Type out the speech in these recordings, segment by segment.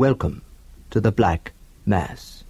Welcome to the Black Mass.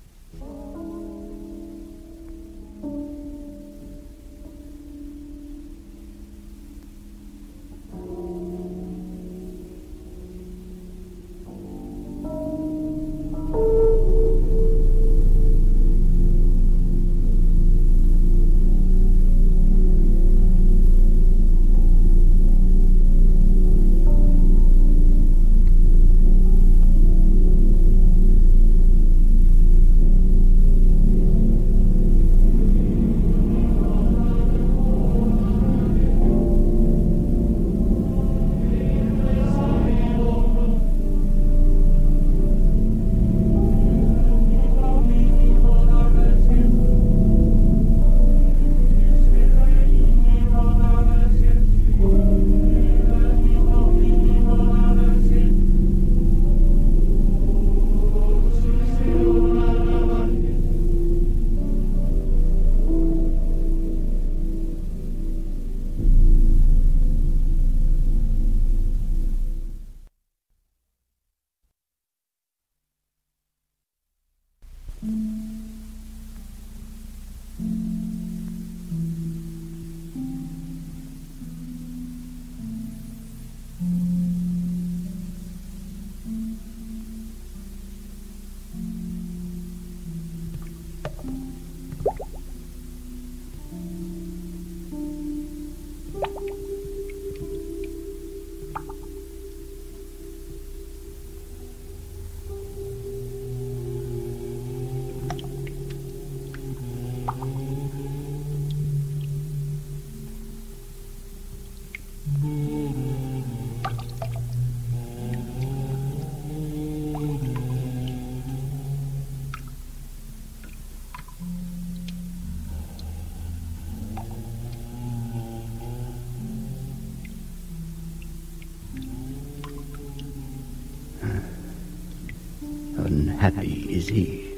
Unhappy is he,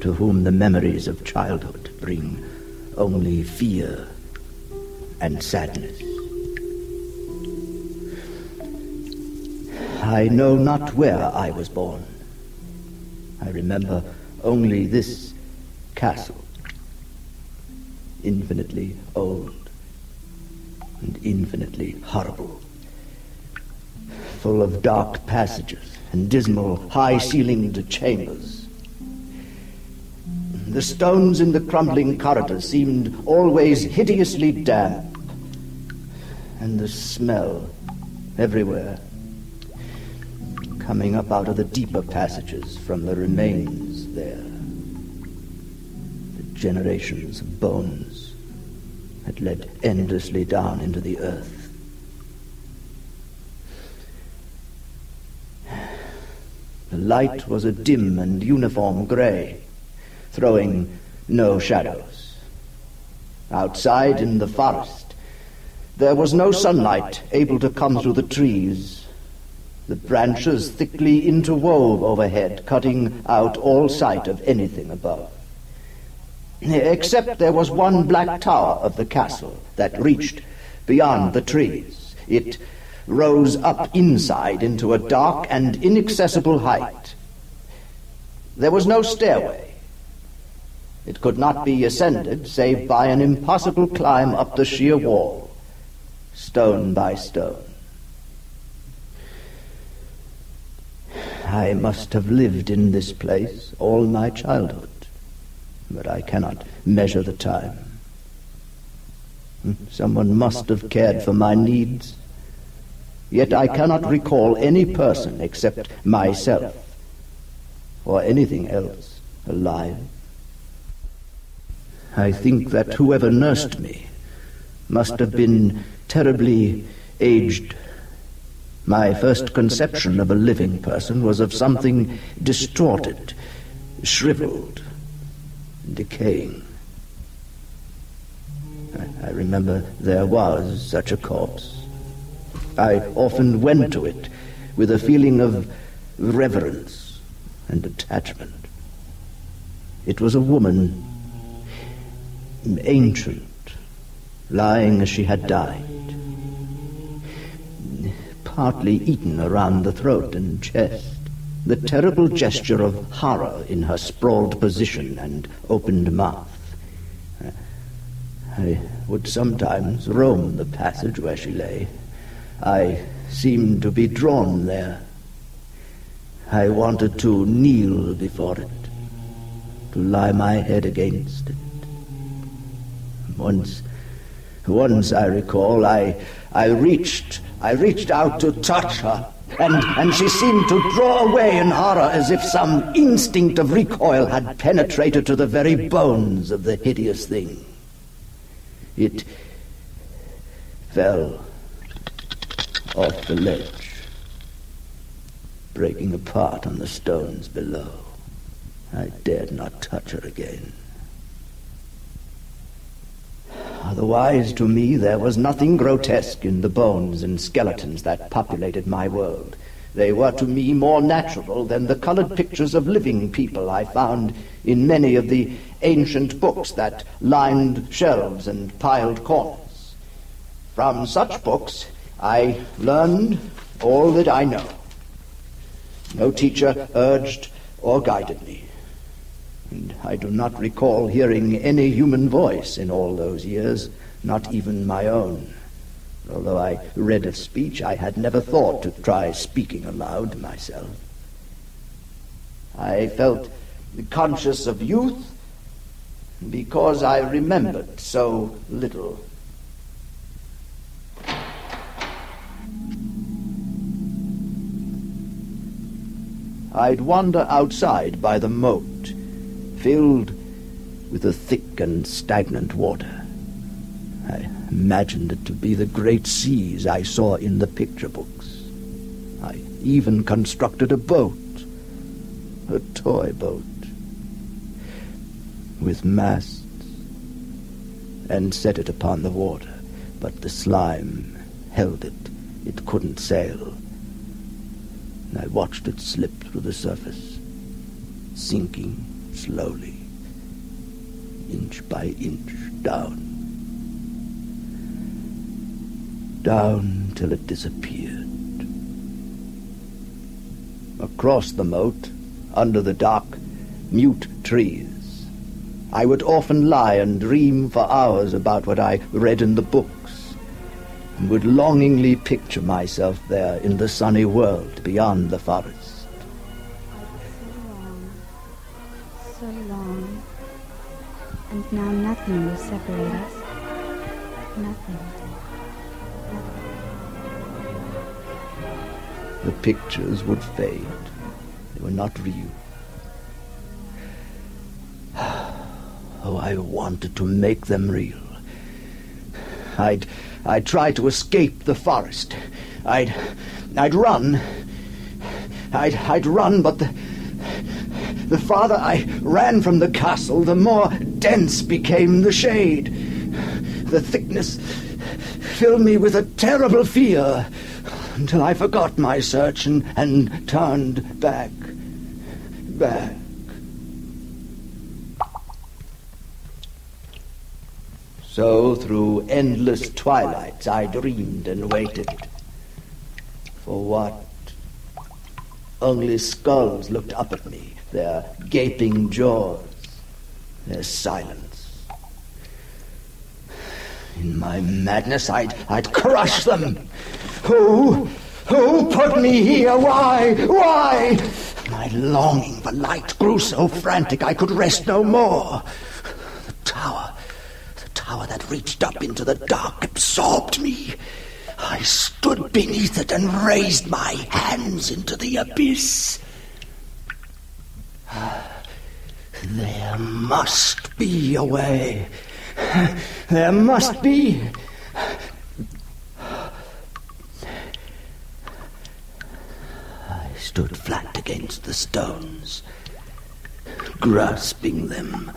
to whom the memories of childhood bring only fear and sadness. I know not where I was born. I remember only this castle, infinitely old and infinitely horrible, full of dark passages and dismal, high-ceilinged chambers. The stones in the crumbling corridors seemed always hideously damp, and the smell everywhere, coming up out of the deeper passages from the remains there. The generations of bones had led endlessly down into the earth. The light was a dim and uniform gray, throwing no shadows. Outside in the forest, there was no sunlight able to come through the trees. The branches thickly interwove overhead, cutting out all sight of anything above. Except there was one black tower of the castle that reached beyond the trees. It rose up inside into a dark and inaccessible height. There was no stairway. It could not be ascended save by an impossible climb up the sheer wall, stone by stone. I must have lived in this place all my childhood, but I cannot measure the time. Someone must have cared for my needs. Yet I cannot recall any person except myself, or anything else alive. I think that whoever nursed me must have been terribly aged. My first conception of a living person was of something distorted, shriveled, decaying. I remember there was such a corpse. I often went to it with a feeling of reverence and attachment. It was a woman, ancient, lying as she had died, partly eaten around the throat and chest, the terrible gesture of horror in her sprawled position and opened mouth. I would sometimes roam the passage where she lay. I seemed to be drawn there. I wanted to kneel before it, to lie my head against it. Once I recall, I reached out to touch her, and she seemed to draw away in horror as if some instinct of recoil had penetrated to the very bones of the hideous thing. It fell off the ledge, breaking apart on the stones below. I dared not touch her again. Otherwise, to me, there was nothing grotesque in the bones and skeletons that populated my world. They were to me more natural than the colored pictures of living people I found in many of the ancient books that lined shelves and piled corners. From such books, I learned all that I know. No teacher urged or guided me. And I do not recall hearing any human voice in all those years, not even my own. Although I read of speech, I had never thought to try speaking aloud myself. I felt conscious of youth because I remembered so little. I'd wander outside by the moat, filled with a thick and stagnant water. I imagined it to be the great seas I saw in the picture books. I even constructed a boat, a toy boat, with masts, and set it upon the water, but the slime held it. It couldn't sail. And I watched it slip through the surface, sinking slowly, inch by inch, down till it disappeared. Across the moat, under the dark, mute trees, I would often lie and dream for hours about what I read in the books, and would longingly picture myself there in the sunny world beyond the forest. So long, and now nothing will separate us. Nothing. The pictures would fade. They were not real. Oh, I wanted to make them real. I'd try to escape the forest. I'd run. I'd run, but the farther I ran from the castle, the more dense became the shade. The thickness filled me with a terrible fear, until I forgot my search and turned back. So through endless twilights I dreamed and waited. For what? Only skulls looked up at me, their gaping jaws, their silence. In my madness I'd crush them. Who put me here? Why? My longing for light grew so frantic I could rest no more. The tower that reached up into the dark absorbed me. I stood beneath it and raised my hands into the abyss. There must be a way. There must be. I stood flat against the stones, grasping them.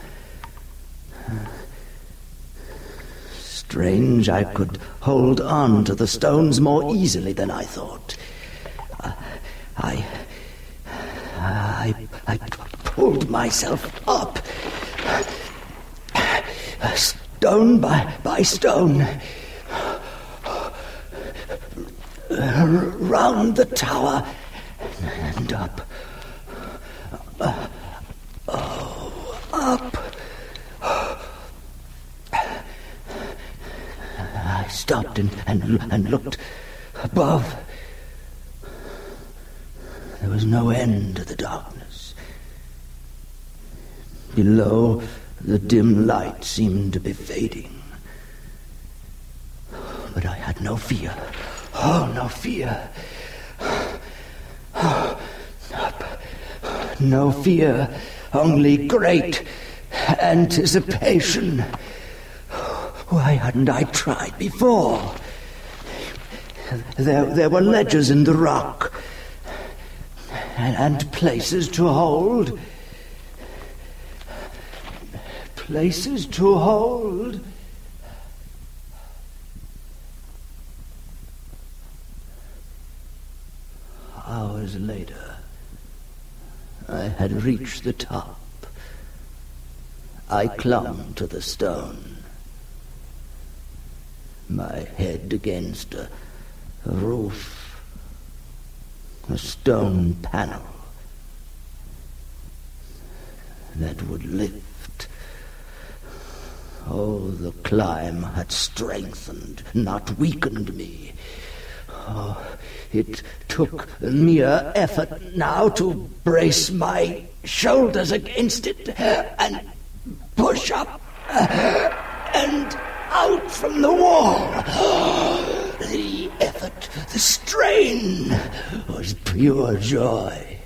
Strange, I could hold on to the stones more easily than I thought. I pulled myself up, stone by stone, round the tower and up stopped and looked above. There was no end to the darkness. Below, the dim light seemed to be fading. But I had no fear. Oh, no fear. No fear, only great anticipation. Why hadn't I tried before? There were ledges in the rock, and places to hold. Places to hold. Hours later, I had reached the top. I clung to the stone, my head against a roof, a stone panel that would lift. Oh, the climb had strengthened, not weakened me. Oh, it took mere effort now to brace my shoulders against it and push up and out from the wall. The effort, the strain was pure joy.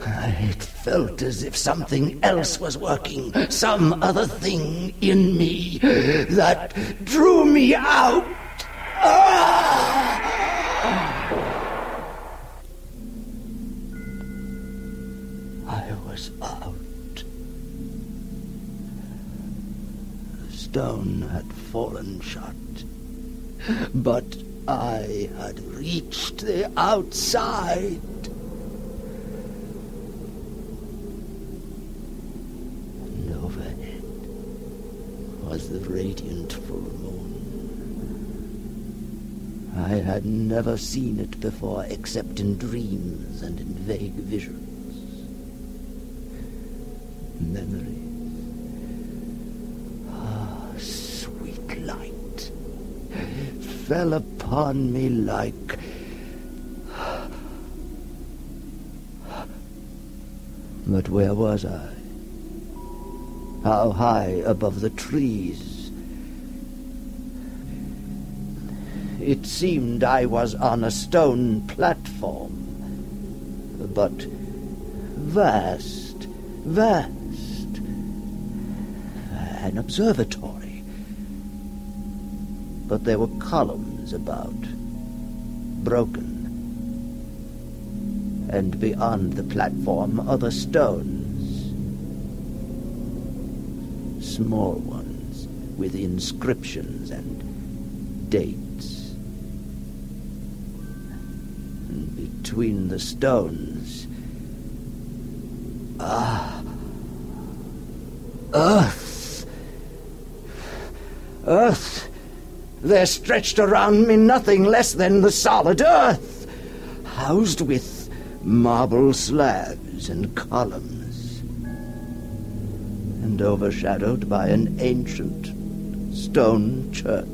It felt as if something else was working, some other thing in me that drew me out. I was out. The stone had fallen shut, but I had reached the outside. And overhead was the radiant full moon. I had never seen it before, except in dreams and in vague visions. Memories. Ah, sweet light fell upon me like... But where was I? How high above the trees? It seemed I was on a stone platform, but vast, an observatory. But there were columns about, broken, and beyond the platform other stones, small ones with inscriptions and dates. Between the stones, Earth. There stretched around me nothing less than the solid earth, housed with marble slabs and columns, and overshadowed by an ancient stone church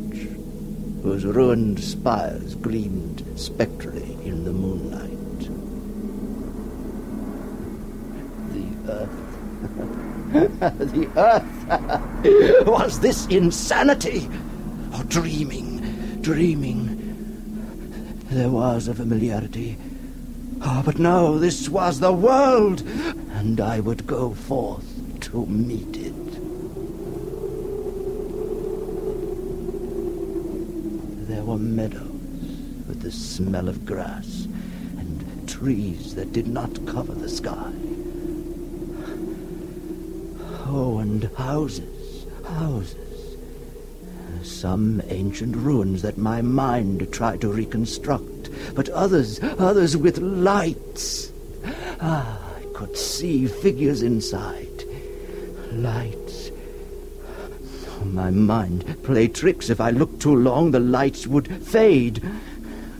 whose ruined spires gleamed spectrally in the moonlight. The earth. The earth. Was this insanity? Or dreaming? There was a familiarity. Oh, but no, this was the world, and I would go forth to meet it. There were meadows with the smell of grass and trees that did not cover the sky. Oh, and houses. Some ancient ruins that my mind tried to reconstruct, but others with lights. I could see figures inside. Lights. My mind played tricks. If I looked too long, the lights would fade.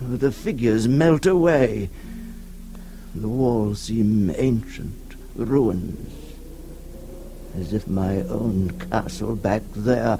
The figures melt away. The walls seem ancient ruins, as if my own castle back there...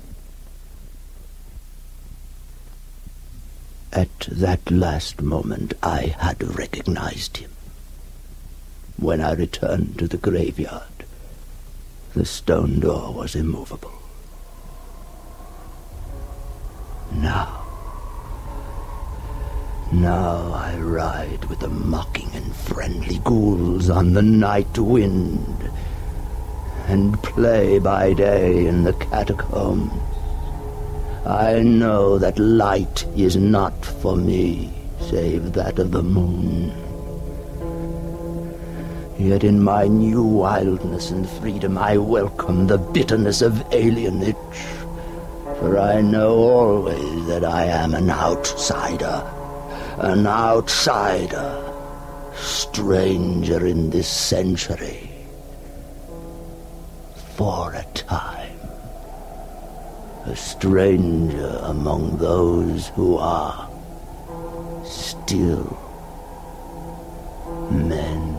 At that last moment I had recognized him. When I returned to the graveyard, the stone door was immovable. Now I ride with the mocking and friendly ghouls on the night wind, and play by day in the catacombs. I know that light is not for me, save that of the moon. Yet in my new wildness and freedom I welcome the bitterness of alienage, for I know always that I am an outsider, stranger in this century, for a time, a stranger among those who are still men.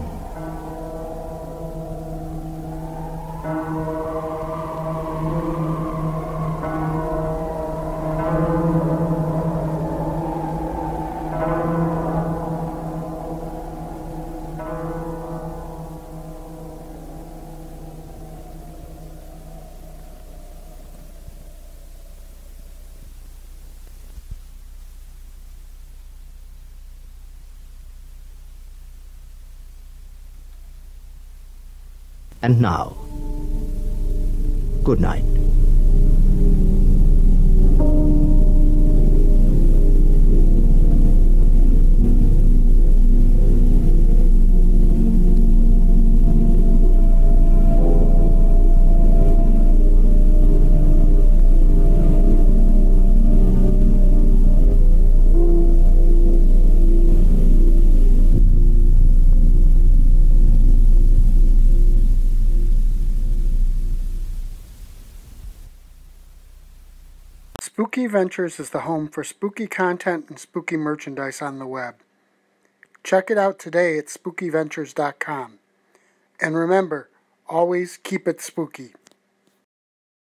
And now, good night. Spooky Ventures is the home for spooky content and spooky merchandise on the web. Check it out today at spookyventures.com. And remember, always keep it spooky.